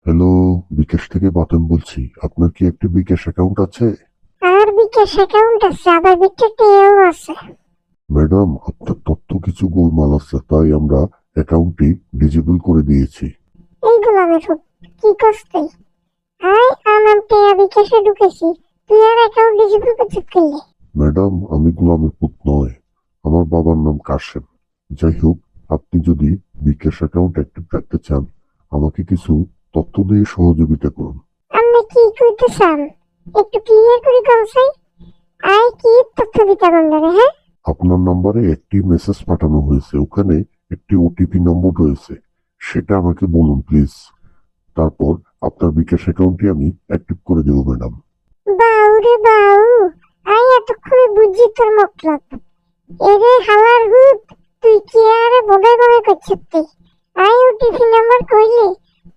Hello, বিকাশ থেকে বাতন বলছি। আপনার কি একটি বিকাশ অ্যাকাউন্ট আছে? আর বিকাশ অ্যাকাউন্ট আছে, আবার বিকাশটিও আছে। ম্যাডাম, আপনার তথ্য কিছু গোলমাল আছে, তাই আমরা অ্যাকাউন্টটি ডিজেবল করে দিয়েছি। এই গোলামের ফুট কি করতে? হাই, আমার টেয়া বিকাশে ঢুকেছি, তুই আর অ্যাকাউন্ট ডিজিটাল করতে করলি? ম্যাডাম, আমি গোলামের পুত নয়, আমার বাবার নাম কাশেম। যাই হোক, আপনি যদি বিকাশ অ্যাকাউন্ট অ্যাক্টিভ রাখতে চান, আমাকে কিছু তথ্য দিয়ে সহযোগিতা করুন। আপনি কি কইতে চান? একটু ক্লিয়ার করে কনসাই। আই কি তথ্য দিতে বন্ধরে, হ্যাঁ? আপনার নম্বরে একটি মেসেজ পাঠানো হয়েছে, ওখানে একটি ওটিপি নম্বর রয়েছে, সেটা আমাকে বলুন প্লিজ। তারপর আপনার বিকাশ অ্যাকাউন্টটি আমি অ্যাক্টিভ করে দেবো ম্যাডাম। বাউ রে বাউ, আই এতক্ষণে বুঝছি তোর মতলব। এরে হালার হুত, তুই কি আরে বগাই বগাই করছিস? আই ওটিপি নাম্বার কইলে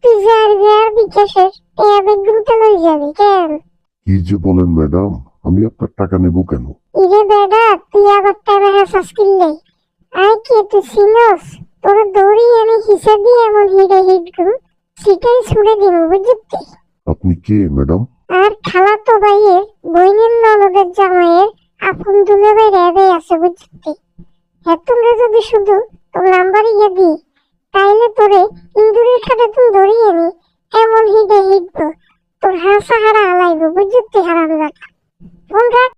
তুই যার বিকাশের টেয়া বেগগুলোতে লই যাবি কেন? কি যে বলেন ম্যাডাম, আমি আপনার টাকা নেব কেন? ইরে বেডা, তুই আবার টাকা হাসাস কিনলে? আই কে তুই সিনস? তোর দৌড়ি আমি হিসাব দিয়ে এমন হিরে হিট করু, সেটাই ছুড়ে দিব বুঝতে? আপনি কে ম্যাডাম? আর খালাতো ভাইয়ের বইনের ননদের জামাইয়ের আপন দুলে ভাই রেবে আছে বুঝতে? হ্যাঁ, তোমরা যদি শুধু তোর নাম্বারই ইয়ে দি, তাইলে তোরে ইন্দুরের খাটে তুমি ধরিয়ে নি এমন হিটে হিটবো, তোর হাসা হারা হালাইবো বুঝতে? হারাম ফোন রাখ।